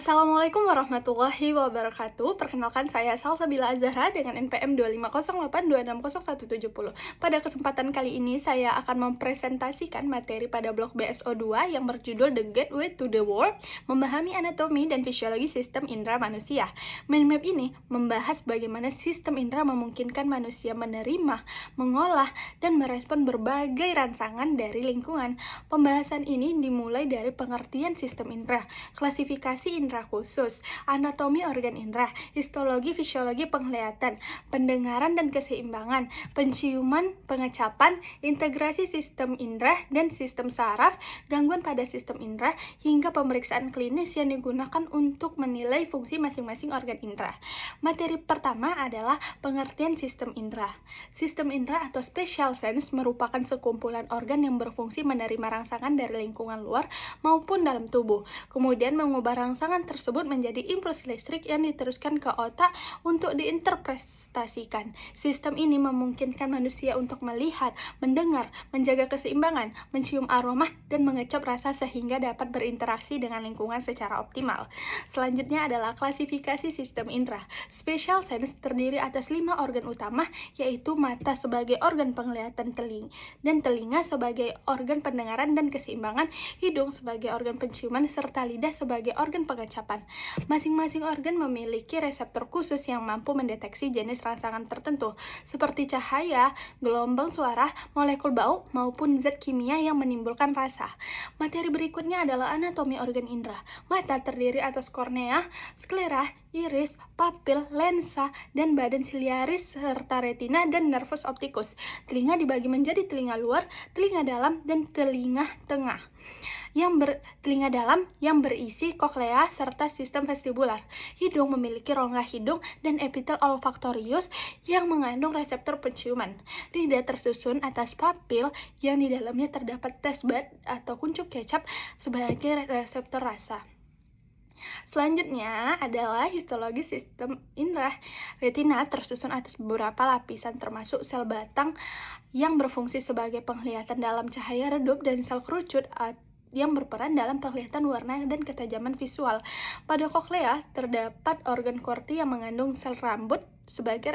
Assalamualaikum warahmatullahi wabarakatuh. Perkenalkan saya Salsabila Azahra dengan NPM 250826017. Pada kesempatan kali ini saya akan mempresentasikan materi pada blok BSO2 yang berjudul The Gateway to the World, memahami anatomi dan fisiologi sistem indera manusia. Mindmap ini membahas bagaimana sistem indera memungkinkan manusia menerima, mengolah, dan merespon berbagai rangsangan dari lingkungan. Pembahasan ini dimulai dari pengertian sistem indera, klasifikasi indera khusus, anatomi organ indera, histologi, fisiologi penglihatan, pendengaran dan keseimbangan, penciuman, pengecapan, integrasi sistem indera dan sistem saraf, gangguan pada sistem indera, hingga pemeriksaan klinis yang digunakan untuk menilai fungsi masing-masing organ indera. Materi pertama adalah pengertian sistem indera. Sistem indera atau special sense merupakan sekumpulan organ yang berfungsi menerima rangsangan dari lingkungan luar maupun dalam tubuh, kemudian mengubah rangsangan tersebut menjadi impuls listrik yang diteruskan ke otak untuk diinterpretasikan. Sistem ini memungkinkan manusia untuk melihat, mendengar, menjaga keseimbangan, mencium aroma, dan mengecap rasa sehingga dapat berinteraksi dengan lingkungan secara optimal. Selanjutnya adalah klasifikasi sistem indera. Special sense terdiri atas 5 organ utama, yaitu mata sebagai organ penglihatan dan telinga sebagai organ pendengaran dan keseimbangan, hidung sebagai organ penciuman, serta lidah sebagai organ pengecapan. Masing-masing organ memiliki reseptor khusus yang mampu mendeteksi jenis rangsangan tertentu, seperti cahaya, gelombang suara, molekul bau, maupun zat kimia yang menimbulkan rasa. Materi berikutnya adalah anatomi organ indera. Mata terdiri atas kornea, sklera, iris, papil, lensa, dan badan siliaris serta retina dan nervus opticus. Telinga dibagi menjadi telinga luar, telinga dalam, dan telinga tengah. Telinga dalam yang berisi koklea serta sistem vestibular. Hidung memiliki rongga hidung dan epitel olfaktorius yang mengandung reseptor penciuman. Lidah tersusun atas papil yang di dalamnya terdapat taste bud atau kuncup kecap sebagai reseptor rasa. Selanjutnya adalah histologi sistem indera. Retina tersusun atas beberapa lapisan termasuk sel batang yang berfungsi sebagai penglihatan dalam cahaya redup dan sel kerucut yang berperan dalam penglihatan warna dan ketajaman visual. Pada koklea terdapat organ korti yang mengandung sel rambut sebagai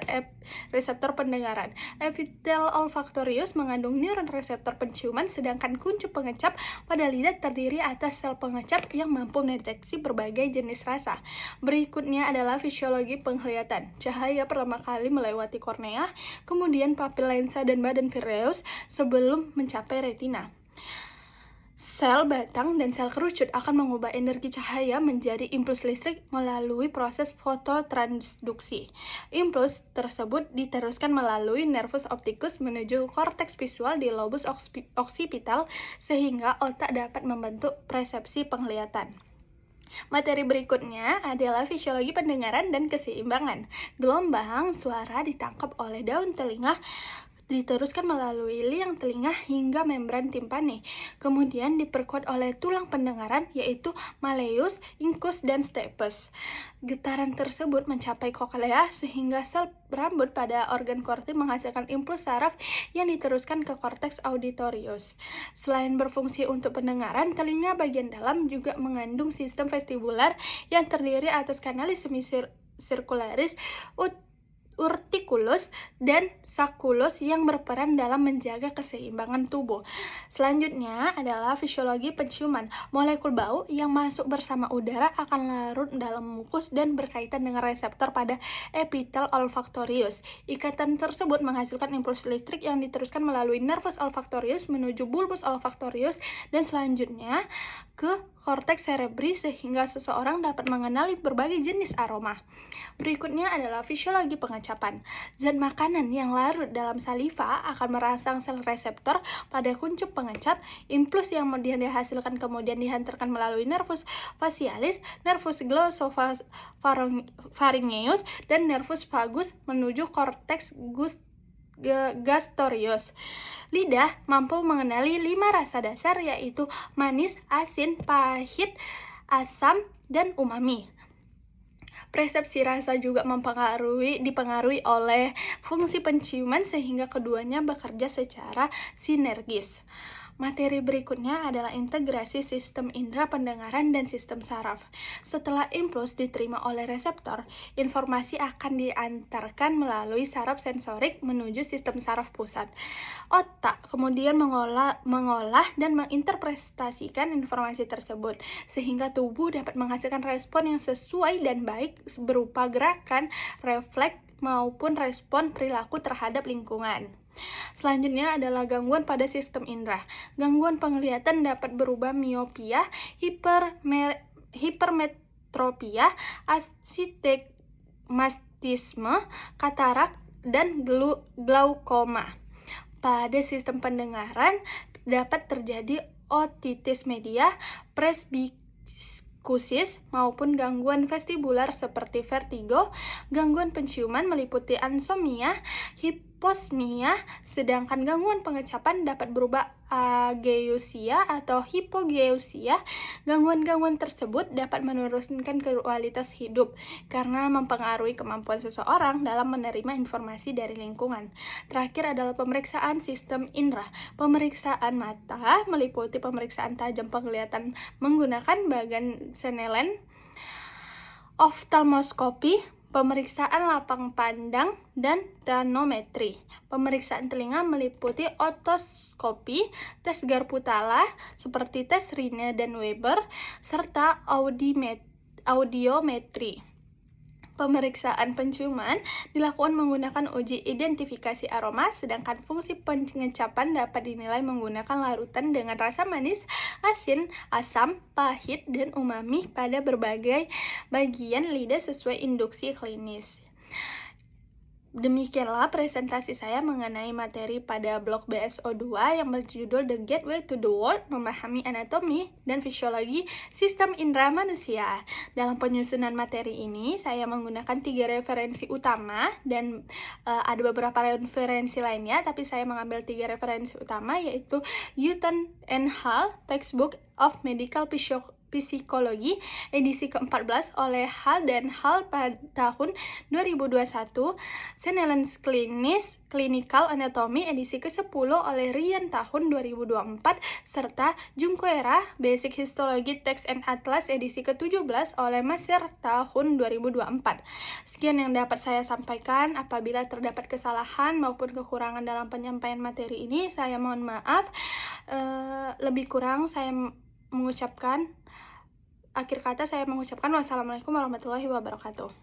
reseptor pendengaran. Epitel olfaktorius mengandung neuron reseptor penciuman, sedangkan kuncup pengecap pada lidah terdiri atas sel pengecap yang mampu mendeteksi berbagai jenis rasa. Berikutnya adalah fisiologi penglihatan. Cahaya pertama kali melewati kornea, kemudian papil, lensa, dan badan vireus sebelum mencapai retina. Sel batang dan sel kerucut akan mengubah energi cahaya menjadi impuls listrik melalui proses fototransduksi. Impuls tersebut diteruskan melalui nervus opticus menuju korteks visual di lobus occipital sehingga otak dapat membentuk persepsi penglihatan. Materi berikutnya adalah fisiologi pendengaran dan keseimbangan. Gelombang suara ditangkap oleh daun telinga, diteruskan melalui liang telinga hingga membran timpani, kemudian diperkuat oleh tulang pendengaran yaitu malleus, incus, dan stapes. Getaran tersebut mencapai koklea sehingga sel rambut pada organ korti menghasilkan impuls saraf yang diteruskan ke korteks auditorius. Selain berfungsi untuk pendengaran, telinga bagian dalam juga mengandung sistem vestibular yang terdiri atas kanalis semicircularis, urticulus, dan sacculus yang berperan dalam menjaga keseimbangan tubuh. Selanjutnya adalah fisiologi penciuman. Molekul bau yang masuk bersama udara akan larut dalam mukus dan berkaitan dengan reseptor pada epitel olfaktorius. Ikatan tersebut menghasilkan impuls listrik yang diteruskan melalui nervus olfaktorius menuju bulbus olfaktorius dan selanjutnya ke korteks cerebri sehingga seseorang dapat mengenali berbagai jenis aroma. Berikutnya adalah fisiologi pengecapan. Zat makanan yang larut dalam saliva akan merangsang sel reseptor pada kuncup pengecap. Impuls yang dihasilkan kemudian dihantarkan melalui nervus facialis, nervus glossopharyngeus, dan nervus vagus menuju korteks gastrorius. Lidah mampu mengenali 5 rasa dasar yaitu manis, asin, pahit, asam, dan umami. Persepsi rasa juga dipengaruhi oleh fungsi penciuman sehingga keduanya bekerja secara sinergis. Materi berikutnya adalah integrasi sistem indera pendengaran dan sistem saraf. Setelah impuls diterima oleh reseptor, informasi akan diantarkan melalui saraf sensorik menuju sistem saraf pusat. Otak kemudian mengolah dan menginterpretasikan informasi tersebut, sehingga tubuh dapat menghasilkan respon yang sesuai dan baik berupa gerakan, refleks, maupun respon perilaku terhadap lingkungan. Selanjutnya adalah gangguan pada sistem indera. Gangguan penglihatan dapat berubah miopia, hipermetropia, astigmatisme, katarak, dan glaukoma. Pada sistem pendengaran dapat terjadi otitis media, presbikusis, maupun gangguan vestibular seperti vertigo. Gangguan penciuman meliputi ansomnia, hiposmia, sedangkan gangguan pengecapan dapat berubah ageusia atau hipogeusia. Gangguan-gangguan tersebut dapat menurunkan kualitas hidup karena mempengaruhi kemampuan seseorang dalam menerima informasi dari lingkungan. Terakhir adalah pemeriksaan sistem indera. Pemeriksaan mata meliputi pemeriksaan tajam penglihatan menggunakan bagan Snellen, oftalmoskopi, pemeriksaan lapang pandang, dan tonometri. Pemeriksaan telinga meliputi otoskopi, tes garpu-tala seperti tes Rine dan Weber, serta audiometri. Pemeriksaan penciuman dilakukan menggunakan uji identifikasi aroma, sedangkan fungsi pengecapan dapat dinilai menggunakan larutan dengan rasa manis, asin, asam, pahit, dan umami pada berbagai bagian lidah sesuai induksi klinis. Demikianlah presentasi saya mengenai materi pada blok BSO2 yang berjudul The Gateway to the World, memahami anatomi dan fisiologi sistem indera manusia. Dalam penyusunan materi ini, saya menggunakan 3 referensi utama dan ada beberapa referensi lainnya, tapi saya mengambil 3 referensi utama, yaitu Hutton and Hall, Textbook of Medical Psikologi edisi ke-14 oleh Hall dan Hall pada tahun 2021, Snellen Clinical Anatomy edisi ke-10 oleh Ryan tahun 2024, serta Junqueira Basic Histology Text and Atlas edisi ke-17 oleh Masser tahun 2024. Sekian yang dapat saya sampaikan. Apabila terdapat kesalahan maupun kekurangan dalam penyampaian materi ini, saya mohon maaf. Lebih kurang saya mengucapkan, akhir kata saya mengucapkan wassalamualaikum warahmatullahi wabarakatuh.